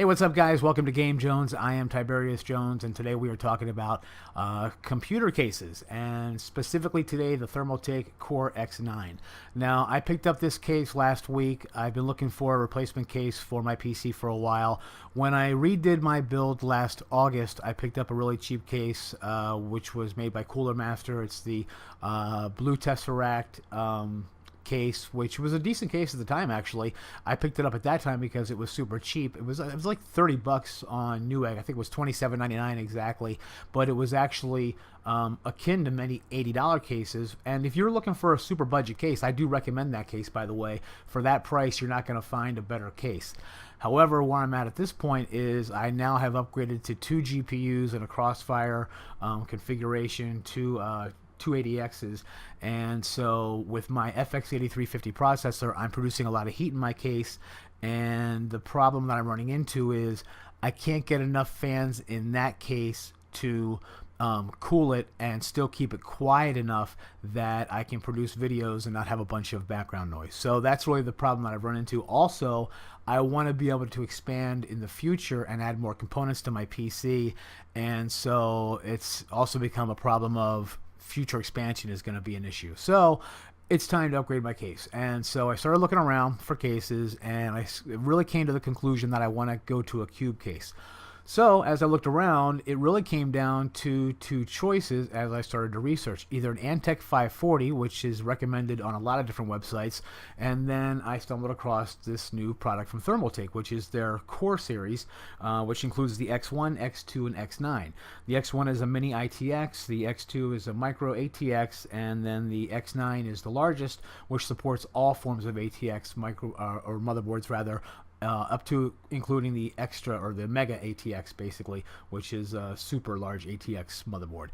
Hey, what's up, guys? Welcome to Game Jones. I am Tiberius Jones, and today we are talking about computer cases, and specifically today the Thermaltake Core X9. Now, I picked up this case last week. I've been looking for a replacement case for my PC for a while. When I redid my build last August, I picked up a really cheap case, which was made by Cooler Master. It's the Blue Tesseract case, which was a decent case at the time. Actually, I picked it up at that time because it was super cheap. It was like $30 on Newegg. I think it was $27.99 exactly, but it was actually akin to many $80 cases. And if you're looking for a super budget case, I do recommend that case, by the way. For that price, you're not going to find a better case. However, where I'm at this point is I now have upgraded to 2 GPUs and a Crossfire configuration, two 280Xs, and so with my FX8350 processor, I'm producing a lot of heat in my case, and the problem that I'm running into is I can't get enough fans in that case to cool it and still keep it quiet enough that I can produce videos and not have a bunch of background noise. So that's really the problem that I've run into. Also, I want to be able to expand in the future and add more components to my PC, and so it's also become a problem of future expansion is going to be an issue. So it's time to upgrade my case. And so I started looking around for cases, and I really came to the conclusion that I want to go to a cube case. So as I looked around, it really came down to two choices as I started to research. Either an Antec 540, which is recommended on a lot of different websites, and then I stumbled across this new product from Thermaltake, which is their Core series, which includes the X1, X2, and X9. The X1 is a mini ITX, the X2 is a micro ATX, and then the X9 is the largest, which supports all forms of ATX or motherboards rather, up to including the extra or the mega ATX basically, which is a super large ATX motherboard.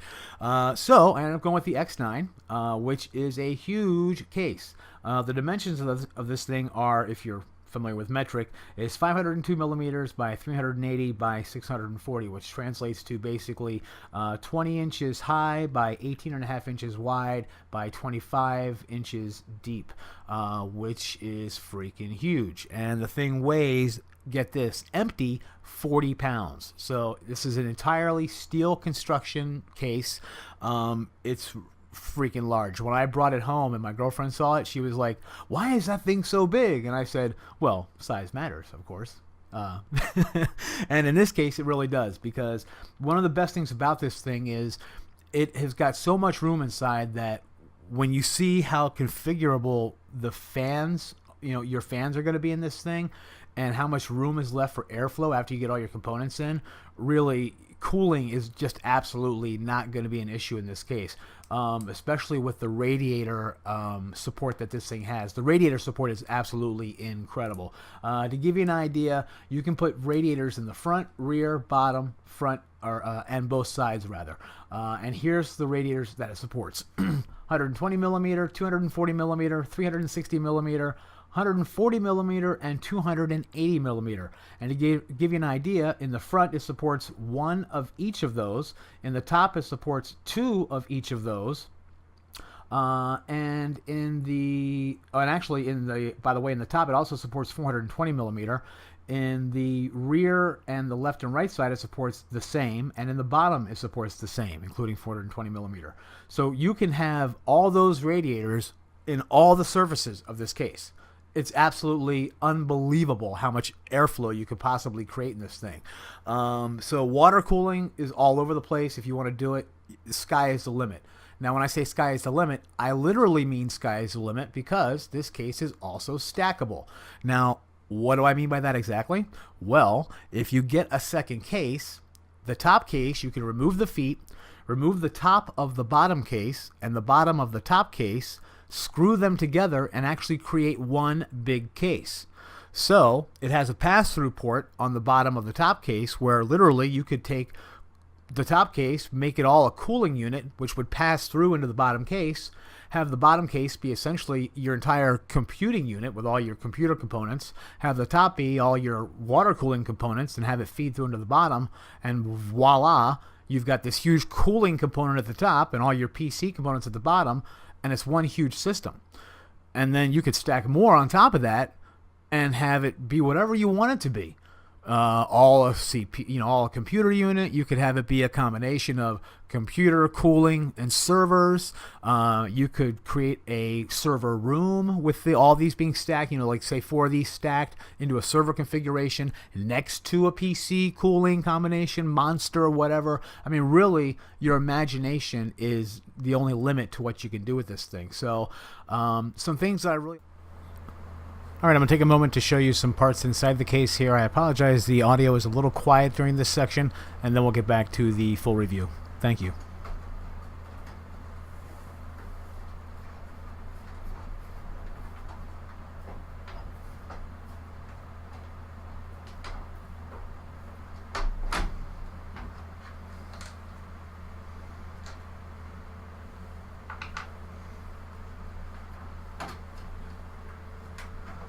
So I ended up going with the X9, which is a huge case. The dimensions of this thing are, if you're familiar with metric, is 502 millimeters by 380 by 640, which translates to basically 20 inches high by 18.5 inches wide by 25 inches deep, which is freaking huge. And the thing weighs, get this, empty, 40 pounds. So this is an entirely steel construction case. It's freaking large. When I brought it home and my girlfriend saw it, she was like, "Why is that thing so big?" And I said, well, size matters, of course. And in this case, it really does, because one of the best things about this thing is it has got so much room inside that when you see how configurable the fans, your fans are going to be in this thing, and how much room is left for airflow after you get all your components in, really cooling is just absolutely not going to be an issue in this case, especially with the radiator support that this thing has. The radiator support is absolutely incredible. To give you an idea, you can put radiators in the front, rear, bottom, front, and both sides rather. And here's the radiators that it supports: 120 millimeter, 240 millimeter, 360 millimeter, 140 millimeter, and 280 millimeter. And to give you an idea, in the front it supports one of each of those. In the top it supports two of each of those. And in the by the way, in the top it also supports 420 millimeter. In the rear and the left and right side it supports the same, and in the bottom it supports the same, including 420 millimeter. So you can have all those radiators in all the surfaces of this case. It's absolutely unbelievable how much airflow you could possibly create in this thing. So water cooling is all over the place. If you want to do it, the sky is the limit. Now, when I say sky is the limit, I literally mean sky is the limit, because this case is also stackable. Now, what do I mean by that exactly? Well, if you get a second case, the top case, you can remove the feet, remove the top of the bottom case and the bottom of the top case, screw them together, and actually create one big case. So it has a pass-through port on the bottom of the top case, where literally you could take the top case, make it all a cooling unit, which would pass through into the bottom case, have the bottom case be essentially your entire computing unit with all your computer components, have the top be all your water cooling components, and have it feed through into the bottom, and voila, you've got this huge cooling component at the top and all your PC components at the bottom, and it's one huge system. And then you could stack more on top of that and have it be whatever you want it to be. all a CPU, all a computer unit. You could have it be a combination of computer cooling and servers. You could create a server room with all these being stacked, like say 4 of these stacked into a server configuration next to a PC cooling combination, monster, whatever. I mean, really, your imagination is the only limit to what you can do with this thing. So some things that I really... All right, I'm going to take a moment to show you some parts inside the case here. I apologize, the audio is a little quiet during this section, and then we'll get back to the full review. Thank you.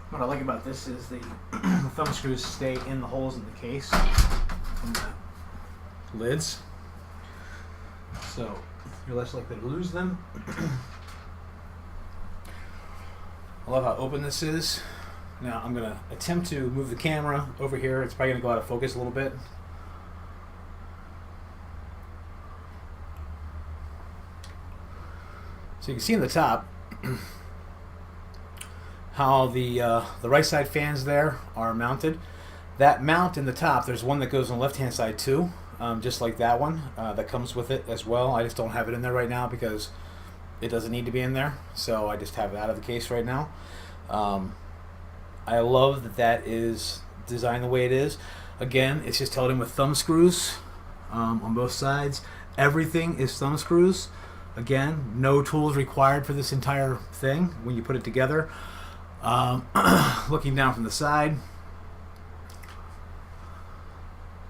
What I like about this is the thumb screws stay in the holes in the case from the lids, so you're less likely to lose them. I love how open this is. Now I'm going to attempt to move the camera over here. It's probably going to go out of focus a little bit. So you can see in the top how the right side fans there are mounted. That mount in the top, there's one that goes on the left hand side too, just like that one, that comes with it as well. I just don't have it in there right now because it doesn't need to be in there, so I just have it out of the case right now. I love that that is designed the way it is. Again, it's just held in with thumb screws on both sides. Everything is thumb screws. Again, no tools required for this entire thing when you put it together. Looking down from the side,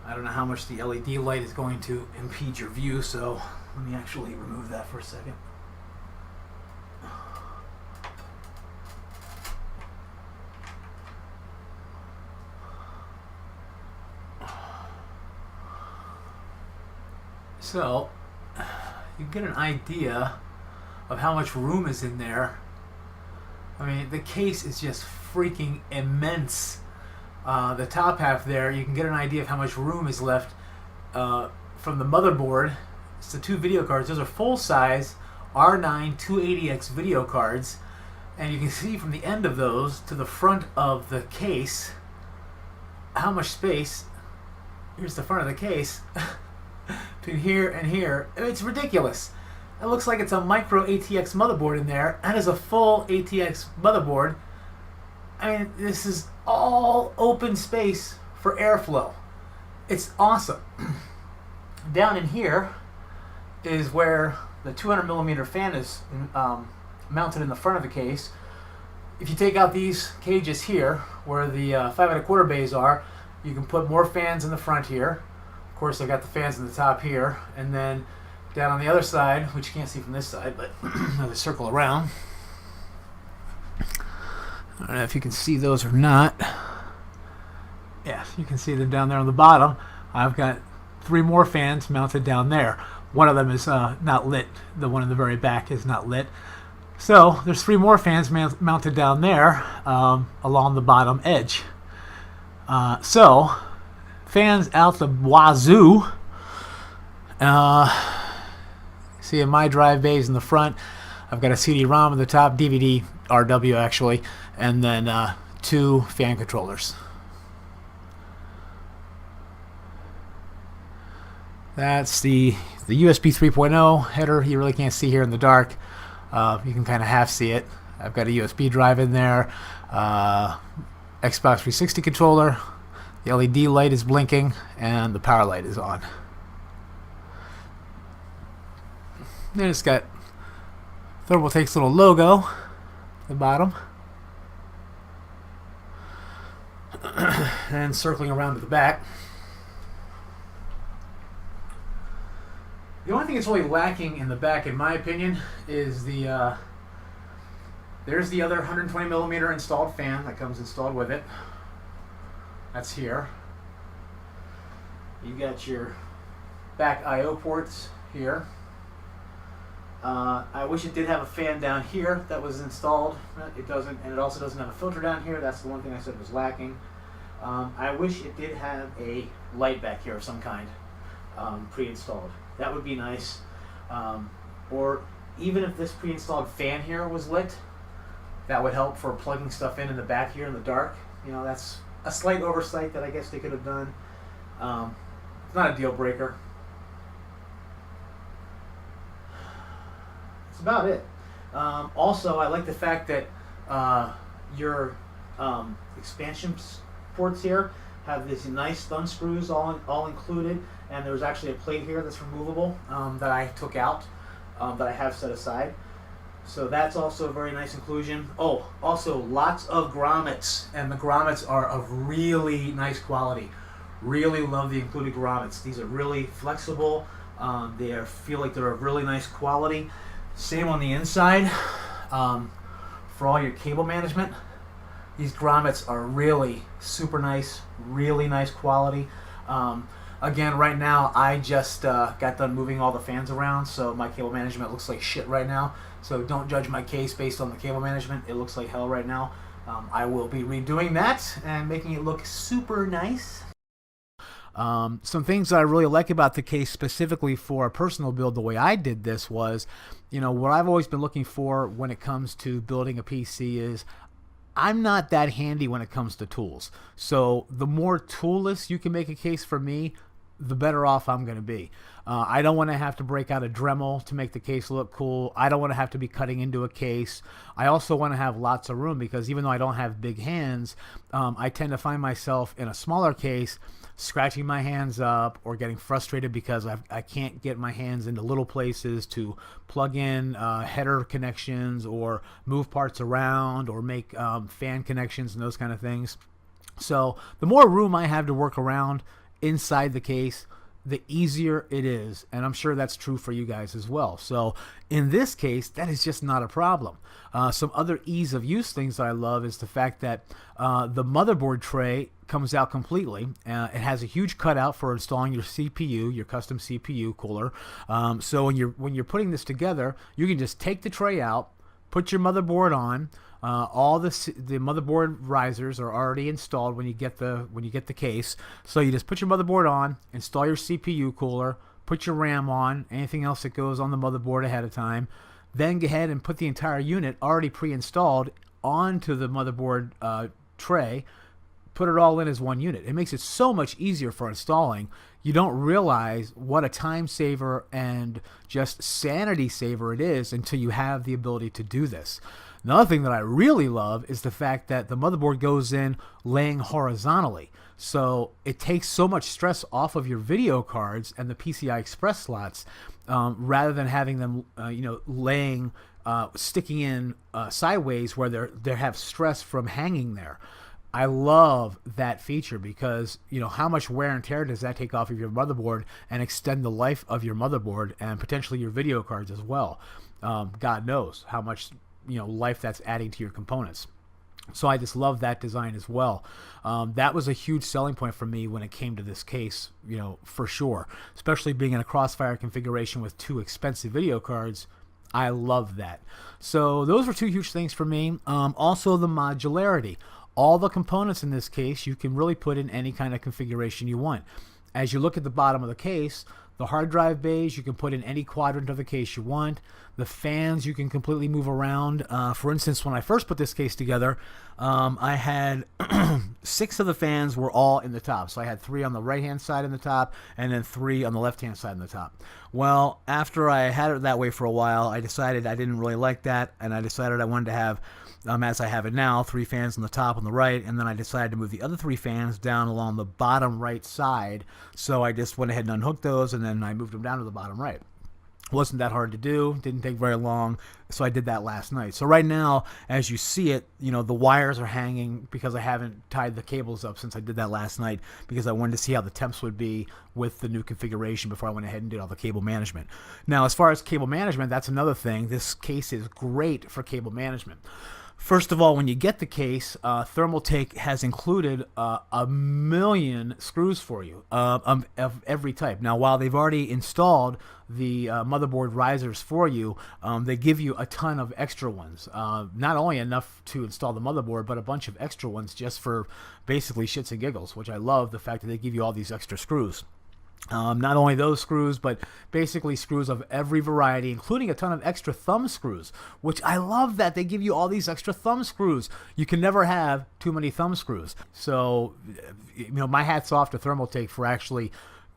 I don't know how much the LED light is going to impede your view, so let me actually remove that for a second. So you get an idea of how much room is in there. I mean, the case is just freaking immense. The top half there, you can get an idea of how much room is left from the motherboard. It's the 2 video cards. Those are full-size R9 280X video cards. And you can see from the end of those to the front of the case how much space. Here's the front of the case. Between here and here. It's ridiculous. It looks like it's a micro ATX motherboard in there. That is a full ATX motherboard. I mean, this is all open space for airflow. It's awesome. Down in here is where the 200mm fan is mounted in the front of the case. If you take out these cages here, where the 5¼ bays are, you can put more fans in the front here. Of course, I got the fans in the top here, and then down on the other side, which you can't see from this side, but they circle around. I don't know if you can see those or not. Yeah, you can see them down there on the bottom. I've got 3 more fans mounted down there. One of them is not lit. The one in the very back is not lit. So there's 3 more fans mounted down there along the bottom edge. So fans out the wazoo. See, in my drive bays in the front, I've got a CD-ROM in the top, DVD RW actually, and then 2 fan controllers. That's the USB 3.0 header. You really can't see here in the dark. You can kind of half see it. I've got a USB drive in there, Xbox 360 controller, the LED light is blinking, and the power light is on. Then it's got Thermaltake's little logo at the bottom. And circling around to the back. The only thing that's really lacking in the back, in my opinion, is the there's the other 120mm installed fan that comes installed with it. That's here. You got your back I/O ports here. I wish it did have a fan down here that was installed. It doesn't, and it also doesn't have a filter down here. That's the one thing I said was lacking. I wish it did have a light back here of some kind pre-installed. That would be nice. Or even if this pre-installed fan here was lit, that would help for plugging stuff in the back here in the dark. You know, that's a slight oversight that I guess they could have done. It's not a deal breaker. That's about it. Also, I like the fact that your expansion ports here have these nice thumb screws all included, and there's actually a plate here that's removable that I took out, that I have set aside. So that's also a very nice inclusion. Oh, also lots of grommets, and the grommets are of really nice quality. Really love the included grommets. These are really flexible. They feel like they're of really nice quality. Same on the inside. For all your cable management, these grommets are really super nice, really nice quality. Again, right now I just got done moving all the fans around, so my cable management looks like shit right now. So don't judge my case based on the cable management. It looks like hell right now. I will be redoing that and making it look super nice. Some things that I really like about the case specifically for a personal build, the way I did this was, you know, what I've always been looking for when it comes to building a PC is I'm not that handy when it comes to tools. So the more toolless you can make a case for me, the better off I'm going to be. I don't want to have to break out a Dremel to make the case look cool. I don't want to have to be cutting into a case. I also want to have lots of room because even though I don't have big hands, I tend to find myself in a smaller case scratching my hands up or getting frustrated because I can't get my hands into little places to plug in header connections or move parts around or make fan connections and those kind of things. So the more room I have to work around inside the case, the easier it is, and I'm sure that's true for you guys as well. So in this case, that is just not a problem. Some other ease of use things that I love is the fact that the motherboard tray comes out completely. It has a huge cutout for installing your CPU, your custom CPU cooler. So when you're putting this together, you can just take the tray out, put your motherboard on. All the motherboard risers are already installed when you get the case. So you just put your motherboard on, install your CPU cooler, put your RAM on, anything else that goes on the motherboard ahead of time. Then go ahead and put the entire unit already pre-installed onto the motherboard tray. Put it all in as one unit. It makes it so much easier for installing. You don't realize what a time saver and just sanity saver it is until you have the ability to do this. Another thing that I really love is the fact that the motherboard goes in laying horizontally. So it takes so much stress off of your video cards and the PCI Express slots rather than having them laying, sticking in sideways where they have stress from hanging there. I love that feature because, you know, how much wear and tear does that take off of your motherboard and extend the life of your motherboard and potentially your video cards as well. God knows how much life that's adding to your components. So I just love that design as well. That was a huge selling point for me when it came to this case, for sure. Especially being in a Crossfire configuration with two expensive video cards. I love that. So those were two huge things for me. Also the modularity. All the components in this case you can really put in any kind of configuration you want. As you look at the bottom of the case, the hard drive bays you can put in any quadrant of the case you want. The fans you can completely move around. For instance, when I first put this case together, I had 6 of the fans were all in the top. So I had 3 on the right hand side in the top and then 3 on the left hand side in the top. Well, after I had it that way for a while, I decided I didn't really like that, and I decided I wanted to have, as I have it now, 3 fans on the top on the right, and then I decided to move the other 3 fans down along the bottom right side. So I just went ahead and unhooked those, and then I moved them down to the bottom right. Wasn't that hard to do, didn't take very long, so I did that last night. So right now, as you see it, the wires are hanging because I haven't tied the cables up since I did that last night because I wanted to see how the temps would be with the new configuration before I went ahead and did all the cable management. Now, as far as cable management, that's another thing. This case is great for cable management. First of all, when you get the case, Thermaltake has included 1,000,000 screws for you of every type. Now, while they've already installed the motherboard risers for you, they give you a ton of extra ones. Not only enough to install the motherboard, but a bunch of extra ones just for basically shits and giggles, which I love the fact that they give you all these extra screws. Not only those screws, but basically screws of every variety, including a ton of extra thumb screws, which I love that they give you all these extra thumb screws. You can never have too many thumb screws. So, my hat's off to Thermaltake for actually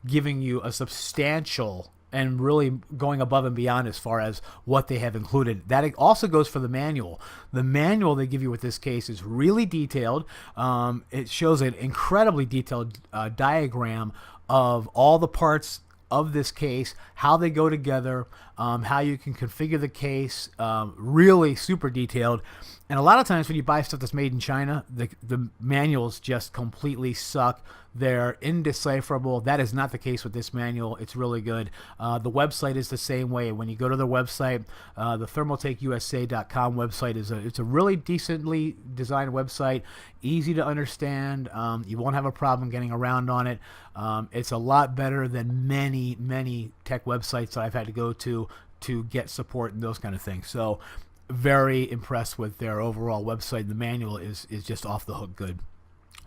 giving you a substantial and really going above and beyond as far as what they have included. That also goes for the manual. The manual they give you with this case is really detailed. It shows an incredibly detailed diagram of all the parts of this case, how they go together, how you can configure the case, really super detailed. And a lot of times when you buy stuff that's made in China, the manuals just completely suck. They're indecipherable. That is not the case with this manual. It's really good. The website is the same way. When you go to their website, the thermaltakeusa.com website it's a really decently designed website, easy to understand. You won't have a problem getting around on it. It's a lot better than many tech websites that I've had to go to get support and those kind of things. So very impressed with their overall website. The manual is just off the hook good.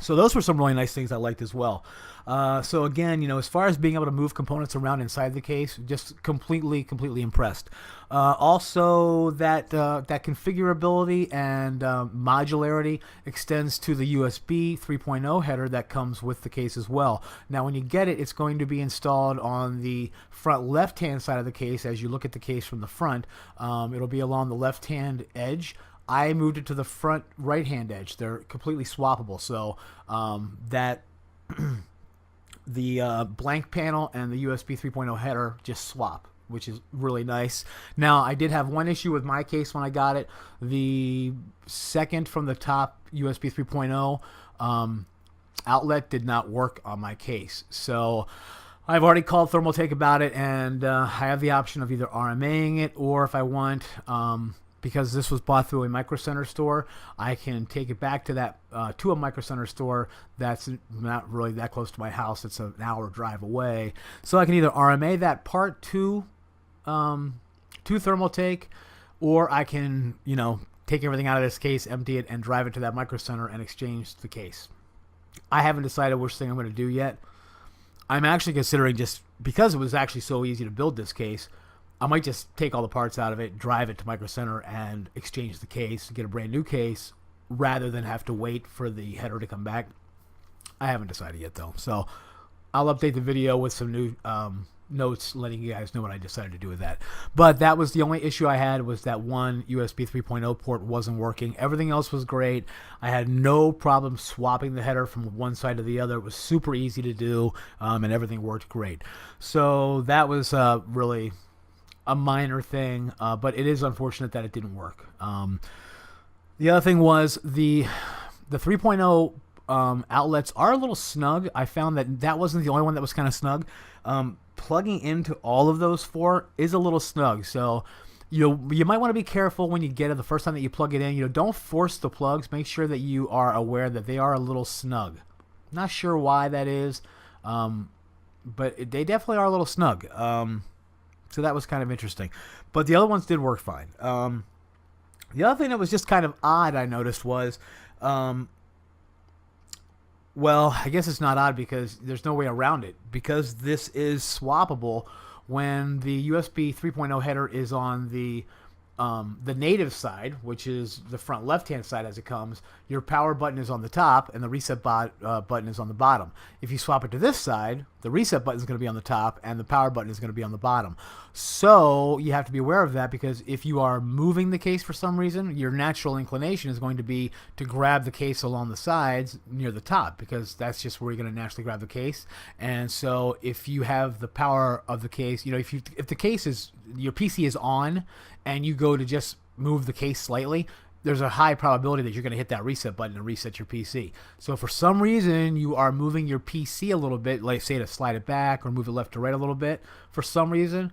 So those were some really nice things I liked as well. So again, as far as being able to move components around inside the case, just completely impressed. Also, that configurability and modularity extends to the USB 3.0 header that comes with the case as well. Now, when you get it, it's going to be installed on the front left-hand side of the case. As you look at the case from the front, it'll be along the left-hand edge. I moved it to the front right-hand edge. They're completely swappable, so that the blank panel and the USB 3.0 header just swap, which is really nice. Now, I did have one issue with my case when I got it. The second from the top USB 3.0 outlet did not work on my case, so I've already called Thermaltake about it, and I have the option of either RMAing it, or if I want, because this was bought through a Micro Center store, I can take it back to that to a Micro Center store that's not really that close to my house. It's an hour drive away, so I can either RMA that part to Thermaltake, or I can take everything out of this case, empty it, and drive it to that Micro Center and exchange the case. I haven't decided which thing I'm going to do yet. I'm actually considering, just because it was actually so easy to build this case, I might just take all the parts out of it, drive it to Micro Center, and exchange the case, get a brand new case, rather than have to wait for the header to come back. I haven't decided yet, though. So I'll update the video with some new notes letting you guys know what I decided to do with that. But that was the only issue I had, was that one USB 3.0 port wasn't working. Everything else was great. I had no problem swapping the header from one side to the other. It was super easy to do, and everything worked great. So that was really a minor thing, but it is unfortunate that it didn't work. The other thing was the 3.0 outlets are a little snug. I found that wasn't the only one that was kind of snug. Plugging into all of those four is a little snug, so you might want to be careful when you get it the first time that you plug it in. Don't force the plugs. Make sure that you are aware that they are a little snug. Not sure why that is, but they definitely are a little snug. So that was kind of interesting. But the other ones did work fine. The other thing that was just kind of odd I noticed was, well, I guess it's not odd because there's no way around it. Because this is swappable, when the USB 3.0 header is on the native side, which is the front left-hand side as it comes, your power button is on the top and the reset button is on the bottom. If you swap it to this side, the reset button is going to be on the top and the power button is going to be on the bottom. So you have to be aware of that, because if you are moving the case for some reason, your natural inclination is going to be to grab the case along the sides near the top, because that's just where you're going to naturally grab the case. And so if you have the power of the case, if the case is, your PC is on and you go to just move the case slightly, there's a high probability that you're going to hit that reset button and reset your PC. So if for some reason you are moving your PC a little bit, like say to slide it back or move it left to right a little bit, for some reason,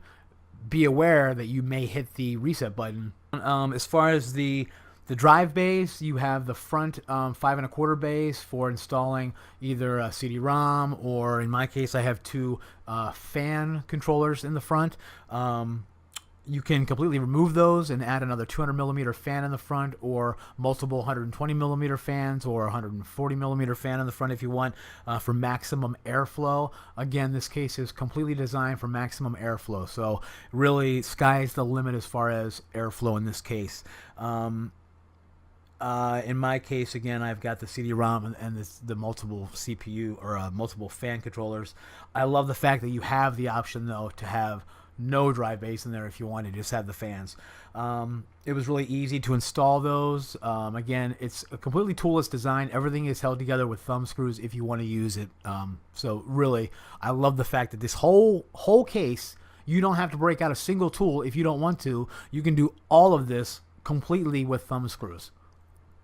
be aware that you may hit the reset button. As far as the The drive bays, you have the front 5.25 bays for installing either a CD-ROM, or in my case, I have two fan controllers in the front. You can completely remove those and add another 200 millimeter fan in the front, or multiple 120 millimeter fans, or 140 millimeter fan in the front if you want, for maximum airflow. Again, this case is completely designed for maximum airflow, so really sky's the limit as far as airflow in this case. In my case, again, I've got the CD-ROM and the multiple CPU or multiple fan controllers. I love the fact that you have the option, though, to have no drive bays in there if you want to just have the fans. It was really easy to install those. Again, it's a completely toolless design. Everything is held together with thumb screws if you want to use it. So really, I love the fact that this whole case, you don't have to break out a single tool if you don't want to. You can do all of this completely with thumb screws.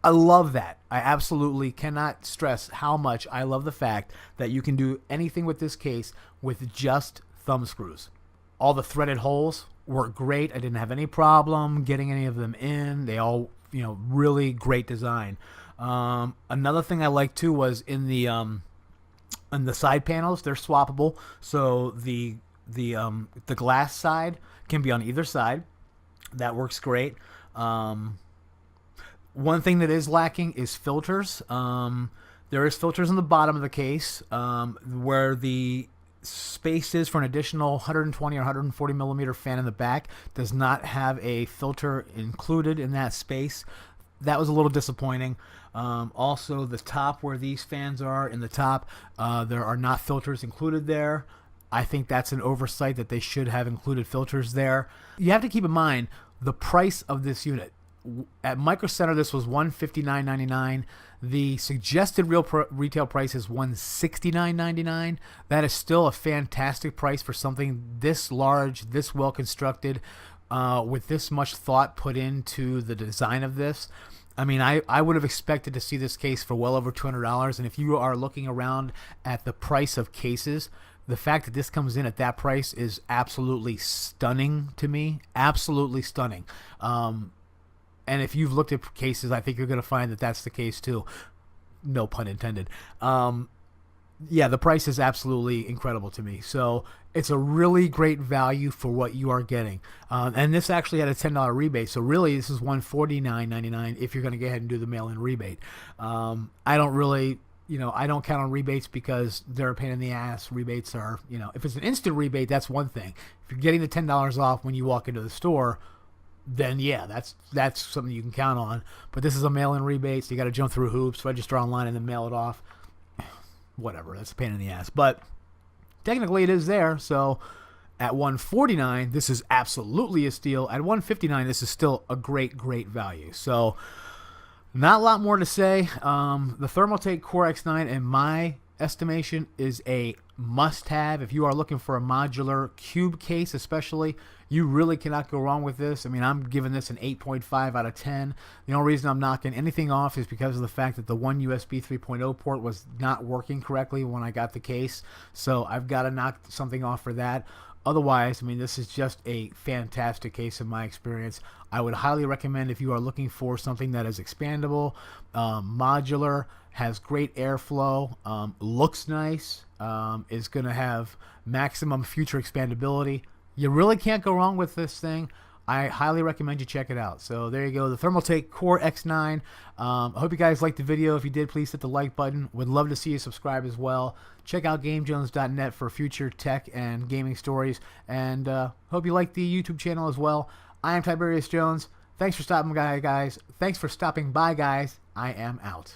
I love that. I absolutely cannot stress how much I love the fact that you can do anything with this case with just thumb screws. All the threaded holes work great. I didn't have any problem getting any of them in. They all, really great design. Another thing I liked too was in the side panels, they're swappable. So the glass side can be on either side. That works great. One thing that is lacking is filters. There is filters on the bottom of the case where the space is for an additional 120 or 140 millimeter fan in the back. Does not have a filter included in that space. That was a little disappointing. Also, the top where these fans are in the top, there are not filters included there. I think that's an oversight that they should have included filters there. You have to keep in mind the price of this unit. At Micro Center, this was $159.99. The suggested retail price is $169.99. That is still a fantastic price for something this large, this well constructed, with this much thought put into the design of this. I mean, I would have expected to see this case for well over $200. And if you are looking around at the price of cases, the fact that this comes in at that price is absolutely stunning to me. Absolutely stunning. And if you've looked at cases, I think you're going to find that that's the case too. No pun intended. Yeah, the price is absolutely incredible to me. So it's a really great value for what you are getting. And this actually had a $10 rebate. So really, this is $149.99 if you're going to go ahead and do the mail-in rebate. I don't really... I don't count on rebates because they're a pain in the ass. Rebates are, if it's an instant rebate, that's one thing. If you're getting the $10 off when you walk into the store, then yeah, that's something you can count on. But this is a mail-in rebate, so you got to jump through hoops, register online, and then mail it off. Whatever, that's a pain in the ass. But technically, it is there. So at $149, this is absolutely a steal. At $159, this is still a great value. So not a lot more to say. The Thermaltake Core X9, in my estimation, is a must-have. If you are looking for a modular cube case especially, you really cannot go wrong with this. I mean, I'm giving this an 8.5 out of 10. The only reason I'm knocking anything off is because of the fact that the one USB 3.0 port was not working correctly when I got the case. So I've got to knock something off for that. Otherwise, I mean, this is just a fantastic case in my experience. I would highly recommend if you are looking for something that is expandable, modular, has great airflow, looks nice, is going to have maximum future expandability. You really can't go wrong with this thing. I highly recommend you check it out. So there you go, the Thermaltake Core X9. I hope you guys liked the video. If you did, please hit the like button. Would love to see you subscribe as well. Check out GameJones.net for future tech and gaming stories. And hope you like the YouTube channel as well. I am Tiberius Jones. Thanks for stopping by, guys. I am out.